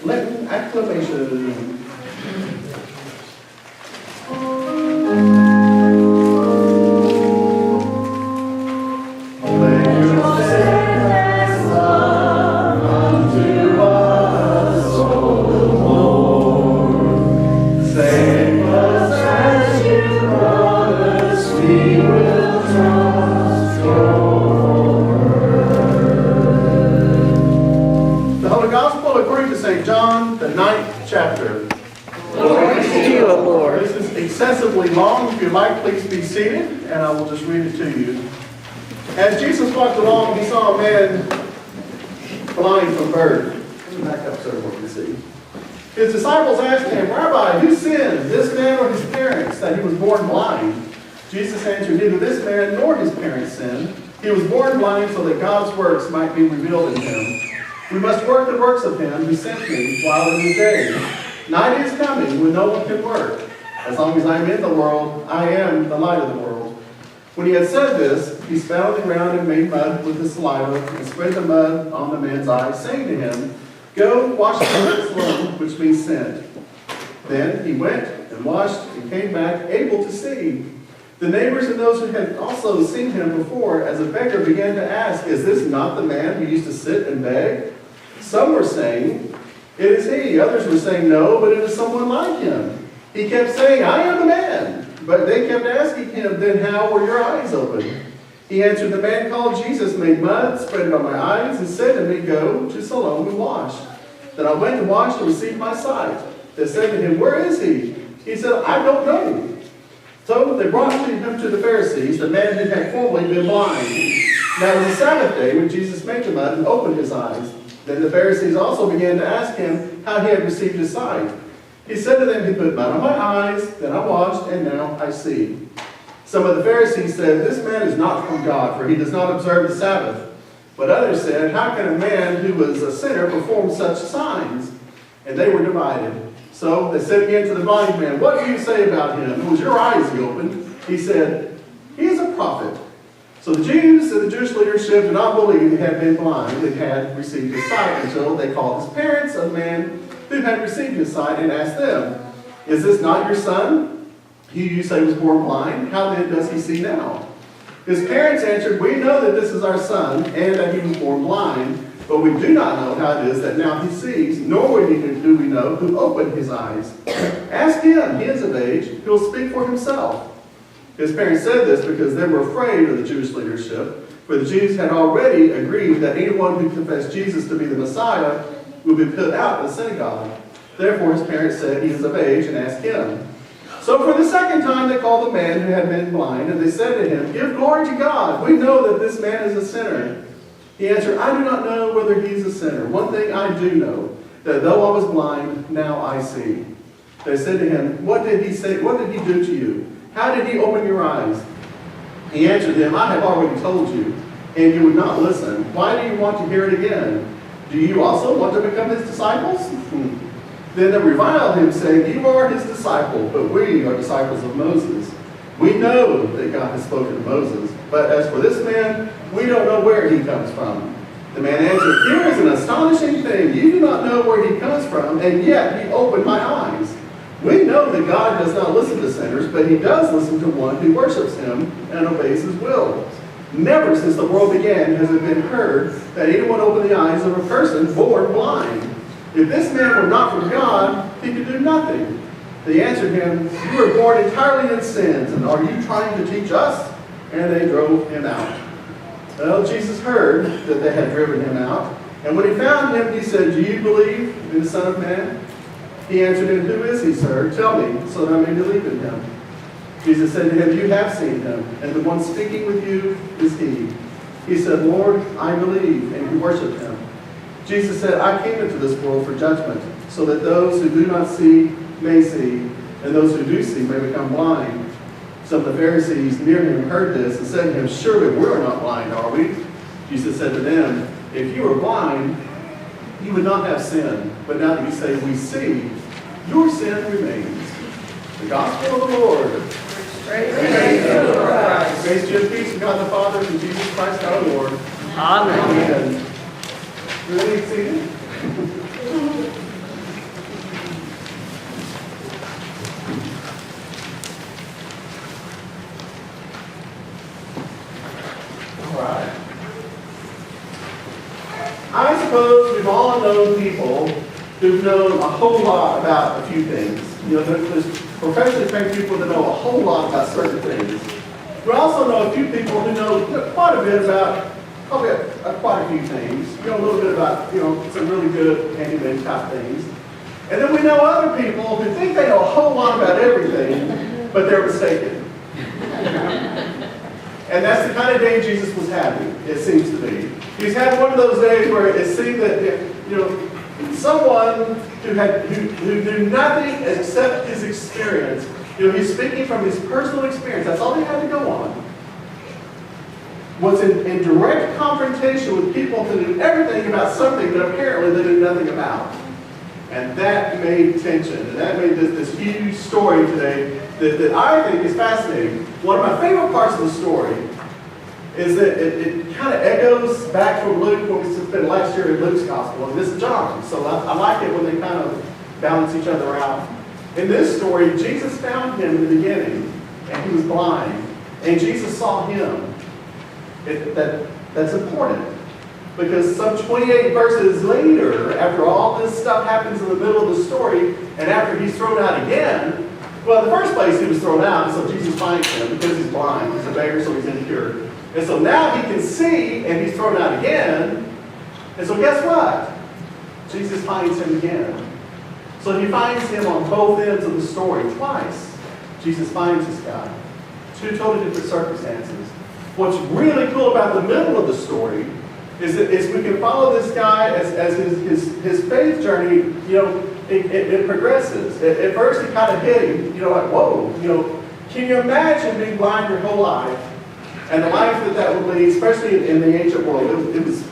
Latin acclamation. Excessively long. If you'd like, please be seated, and I will just read it to you. As Jesus walked along, he saw a man blind from birth. Back up so everyone can see. His disciples asked him, Rabbi, who sinned, this man or his parents, that he was born blind? Jesus answered, neither this man nor his parents sinned. He was born blind so that God's works might be revealed in him. We must work the works of him who sent me while it is day. Night is coming when no one can work. As long as I am in the world, I am the light of the world. When he had said this, he spat on the ground and made mud with his saliva and spread the mud on the man's eyes, saying to him, Go, wash the Siloam, which means sent. Then he went and washed and came back able to see. The neighbors and those who had also seen him before as a beggar began to ask, Is this not the man who used to sit and beg? Some were saying, It is he. Others were saying, No, but it is someone like him. He kept saying, I am the man. But they kept asking him, Then how were your eyes opened? He answered, The man called Jesus made mud, spread it on my eyes, and said to me, Go to Siloam and wash. Then I went to wash and received my sight. They said to him, Where is he? He said, I don't know. So they brought him to the Pharisees, the man who had formerly been blind. Now it was the Sabbath day when Jesus made the mud and opened his eyes. Then the Pharisees also began to ask him how he had received his sight. He said to them, He put mud on my eyes, then I washed, and now I see. Some of the Pharisees said, This man is not from God, for he does not observe the Sabbath. But others said, How can a man who was a sinner perform such signs? And they were divided. So they said again to the blind man, What do you say about him? It was your eyes he opened. He said, He is a prophet. So the Jews and the Jewish leadership did not believe he had been blind and had received his sight until they called his parents of the man who had received his sight and asked them, Is this not your son? He you say was born blind. How then does he see now? His parents answered, We know that this is our son and that he was born blind, but we do not know how it is that now he sees, nor do we know who opened his eyes. Ask him, he is of age, he will speak for himself. His parents said this because they were afraid of the Jewish leadership, for the Jews had already agreed that anyone who confessed Jesus to be the Messiah would be put out of the synagogue. Therefore his parents said, He is of age, and asked him. So for the second time they called the man who had been blind, and they said to him, Give glory to God. We know that this man is a sinner. He answered, I do not know whether he is a sinner. One thing I do know, that though I was blind, now I see. They said to him, What did he say? What did he do to you? How did he open your eyes? He answered them, I have already told you, and you would not listen. Why do you want to hear it again? Do you also want to become his disciples? Then they reviled him, saying, You are his disciple, but we are disciples of Moses. We know that God has spoken to Moses, but as for this man, we don't know where he comes from. The man answered, Here is an astonishing thing. You do not know where he comes from, and yet he opened my eyes. We know that God does not listen to sinners, but he does listen to one who worships him and obeys his will. Never since the world began has it been heard that anyone opened the eyes of a person born blind. If this man were not from God, he could do nothing. They answered him, You were born entirely in sins, and are you trying to teach us? And they drove him out. Well, Jesus heard that they had driven him out, and when he found him, he said, Do you believe in the Son of Man? He answered him, Who is he, sir? Tell me, so that I may believe in him. Jesus said to him, You have seen him, and the one speaking with you is he. He said, Lord, I believe, and he worshiped him. Jesus said, I came into this world for judgment, so that those who do not see may see, and those who do see may become blind. Some of the Pharisees near him heard this and said to him, Surely we are not blind, are we? Jesus said to them, If you were blind, you would not have sin. But now that you say we see, your sin remains. The gospel of the Lord. Praise to you, Christ. Grace to you and peace from God the Father and Jesus Christ our Lord. Amen. Really seated? suppose we've all known people who've known a whole lot about a few things. You know, there's professionally trained people that know a whole lot about certain things. We also know a few people who know quite a bit about, probably quite a few things. You know, a little bit about, some really good handyman type things. And then we know other people who think they know a whole lot about everything, but they're mistaken. And that's the kind of day Jesus was having, it seems to be. He's had one of those days where it seemed that, someone who knew nothing except his experience, he's speaking from his personal experience, that's all he had to go on, was in direct confrontation with people who knew everything about something that apparently they knew nothing about. And that made tension, and that made this huge story today that I think is fascinating. One of my favorite parts of the story is that it kind of echoes back from Luke, when we spent last year in Luke's gospel, and this is John. So I like it when they kind of balance each other out. In this story, Jesus found him in the beginning, and he was blind, and Jesus saw him. That's important. Because some 28 verses later, after all this stuff happens in the middle of the story, and after he's thrown out again, well, in the first place he was thrown out, and so Jesus finds him because he's blind. He's a beggar, so he's impure. And so now he can see, and he's thrown out again. And so guess what? Jesus finds him again. So he finds him on both ends of the story twice. Jesus finds this guy. Two totally different circumstances. What's really cool about the middle of the story is we can follow this guy as his faith journey, it progresses. At first it kind of hit him, like, whoa, can you imagine being blind your whole life? And the life that would lead, especially in the ancient world, it was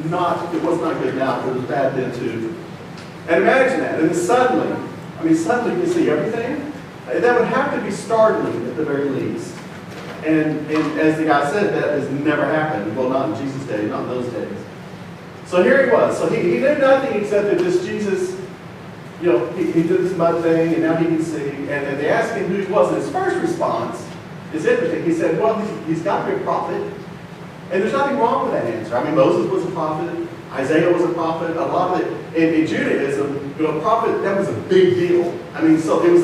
not good now, but it was bad then too. And imagine that, and then suddenly you see everything. That would have to be startling at the very least. And as the guy said, that has never happened. Well, not in Jesus' day, not in those days. So here he was. So he knew nothing except that this Jesus, he did this mud thing, and now he can see. And they asked him who he was, and his first response is interesting. He said, well, he's got to be a prophet. And there's nothing wrong with that answer. I mean, Moses was a prophet. Isaiah was a prophet. A lot of it, in Judaism, a prophet, that was a big deal. I mean, so it was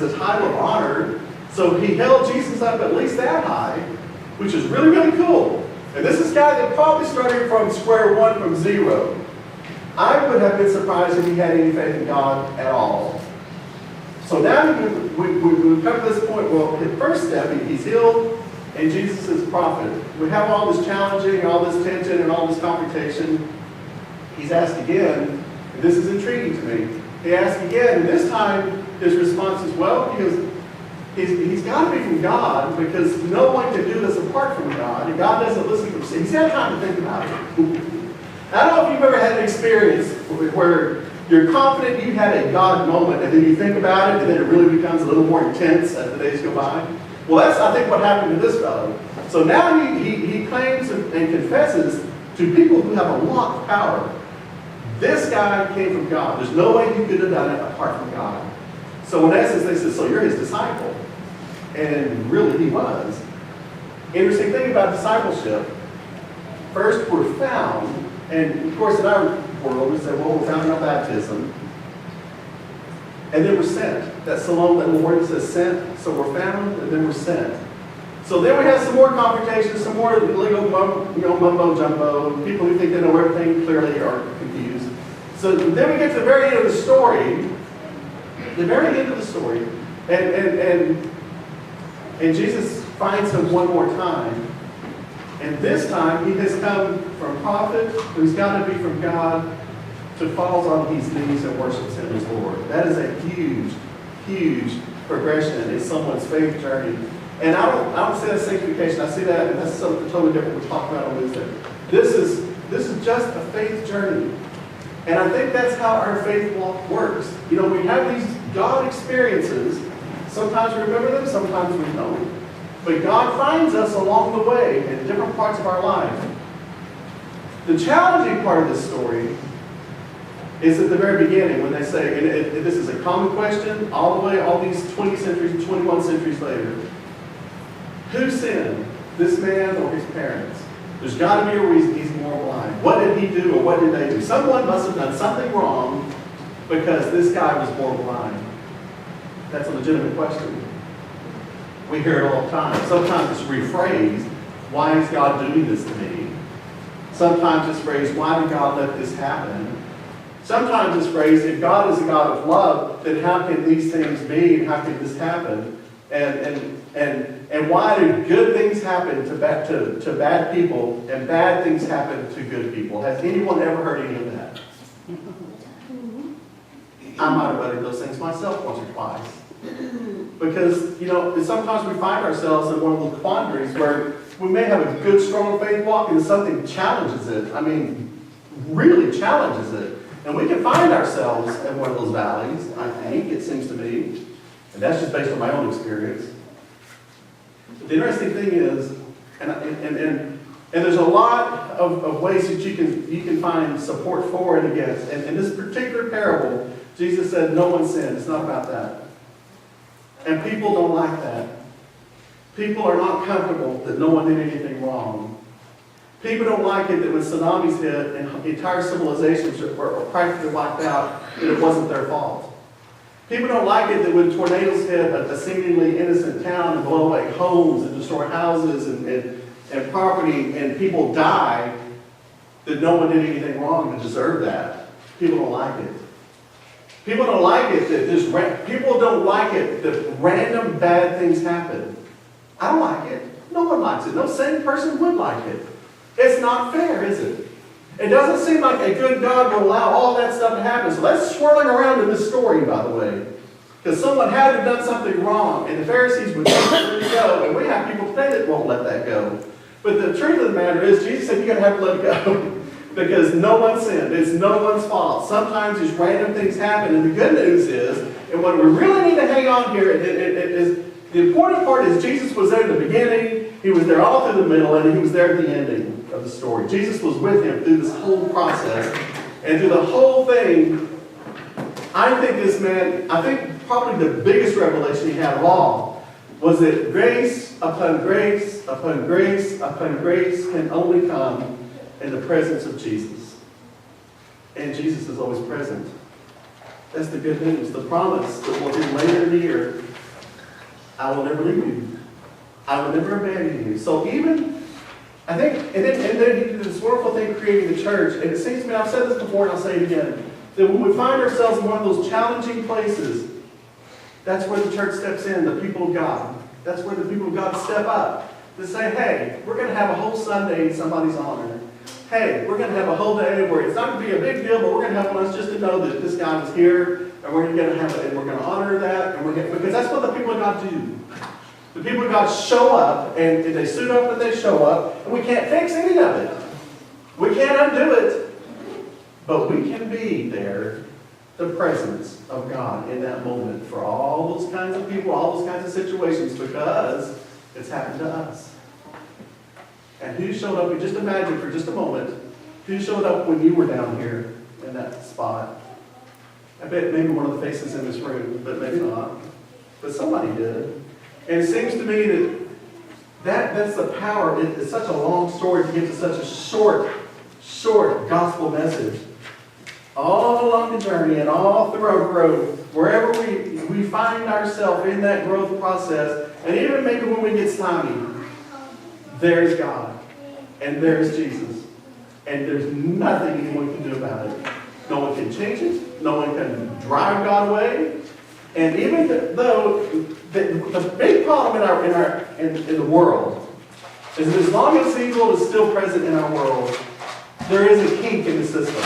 a title of honor. So he held Jesus up at least that high, which is really, really cool. And this is a guy that probably started from square one, from zero. I would have been surprised if he had any faith in God at all. So now we come to this point, well, the first step, he's healed, and Jesus is a prophet. We have all this challenging, all this tension, and all this confrontation. He's asked again, and this is intriguing to me. He asked again, and this time his response is, well, he's got to be from God, because no one can do this apart from God, and God doesn't listen to him. He's had time to think about it. I don't know if you've ever had an experience where you're confident you had a God moment, and then you think about it, and then it really becomes a little more intense as the days go by. Well, that's, I think, what happened to this fellow. So now he claims and confesses to people who have a lot of power. This guy came from God. There's no way he could have done it apart from God. So in essence, they said, so you're his disciple. And really, he was. Interesting thing about discipleship, first we're found, and of course in our world we say, well, we're found in our baptism. And then we're sent. That's the word that says sent. So we're found, and then we're sent. So then we have some more confrontations, some more legal mumbo jumbo. People who think they know everything clearly are confused. So then we get to the very end of the story. The very end of the story, and Jesus finds him one more time. And this time he has come from prophet, who's got to be from God, to falls on his knees and worships him as Lord. That is a huge, huge progression in someone's faith journey. And I don't say that's sanctification. I see that, and that's something totally different we'll talk about on Wednesday. This is just a faith journey. And I think that's how our faith walk works. We have these God experiences. Sometimes we remember them, sometimes we don't. But God finds us along the way in different parts of our life. The challenging part of this story is at the very beginning when they say, and this is a common question all the way, all these 20 centuries, 21 centuries later. Who sinned, this man or his parents? There's got to be a reason he's more blind. What did he do or what did they do? Someone must have done something wrong because this guy was born blind. That's a legitimate question. We hear it all the time. Sometimes it's rephrased, why is God doing this to me? Sometimes it's phrased, why did God let this happen? Sometimes it's phrased, if God is a God of love, then how can these things be and how can this happen? And why do good things happen to bad people and bad things happen to good people? Has anyone ever heard any of that? I might have uttered those things myself once or twice. Because, sometimes we find ourselves in one of those quandaries where we may have a good, strong faith walk and something challenges it. I mean, really challenges it. And we can find ourselves in one of those valleys, I think, it seems to me. And that's just based on my own experience. The interesting thing is, and there's a lot of ways that you can find support for and against. And in this particular parable, Jesus said, no one sinned. It's not about that. And people don't like that. People are not comfortable that no one did anything wrong. People don't like it that when tsunamis hit and entire civilizations were practically wiped out, that it wasn't their fault. People don't like it that when tornadoes hit a seemingly innocent town and blow away homes and destroy houses and property and people die, that no one did anything wrong to deserve that. People don't like it. People don't like it that people don't like it that random bad things happen. I don't like it. No one likes it. No sane person would like it. It's not fair, is it? It doesn't seem like a good God would allow all that stuff to happen. So that's swirling around in this story, by the way. Because someone had to have done something wrong, and the Pharisees would let it go, and we have people today that won't let that go. But the truth of the matter is, Jesus said, you're going to have to let it go. Because no one sinned. It's no one's fault. Sometimes just random things happen, and the good news is, and what we really need to hang on here is the important part is Jesus was there at the beginning, he was there all through the middle, and he was there at the ending of the story. Jesus was with him through this whole process. And through the whole thing, I think probably the biggest revelation he had of all was that grace upon grace upon grace upon grace can only come in the presence of Jesus. And Jesus is always present. That's the good news. The promise that will be later in the year, I will never leave you. I will never abandon you. So even, I think, and then he did this wonderful thing creating the church. And it seems to me, I've said this before and I'll say it again, that when we find ourselves in one of those challenging places, that's where the church steps in, the people of God. That's where the people of God step up to say, hey, we're going to have a whole Sunday in somebody's honor. Hey, we're going to have a whole day where it's not going to be a big deal, but we're going to have us just to know that this guy was here, and we're going to have it, and we're going to honor that, because that's what the people of God do. The people of God show up, and they suit up and they show up, and we can't fix any of it. We can't undo it, but we can be there, the presence of God in that moment for all those kinds of people, all those kinds of situations, because it's happened to us. And who showed up, just imagine for just a moment, who showed up when you were down here in that spot? I bet maybe one of the faces in this room, but maybe not. But somebody did. And it seems to me that's the power. It's such a long story to get to such a short gospel message. All along the journey and all through our growth, wherever we find ourselves in that growth process, and even maybe when we get slimy, there's God, and there's Jesus, and there's nothing anyone can do about it. No one can change it. No one can drive God away. And even though the big problem in the world is that as long as evil is still present in our world, there is a kink in the system.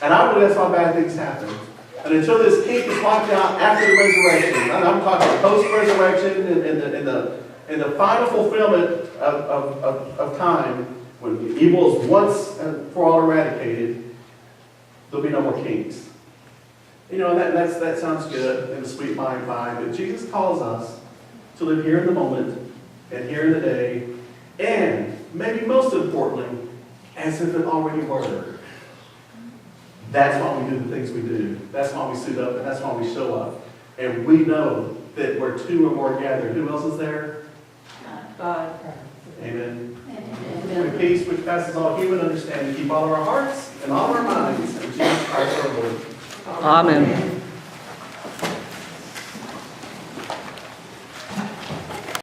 And I believe that's why bad things happen. And until this kink is wiped out after the resurrection, and I'm talking post-resurrection in the final fulfillment of time, when evil is once and for all eradicated, there'll be no more kinks. And that sounds good and sweet by and by, but Jesus calls us to live here in the moment and here in the day, and maybe most importantly, as if it already were. That's why we do the things we do. That's why we suit up, and that's why we show up. And we know that where two or more gathered, who else is there? God. Amen. Amen. peace which passes all human understanding keep all of our hearts and all our minds in Jesus Christ our Lord. Amen.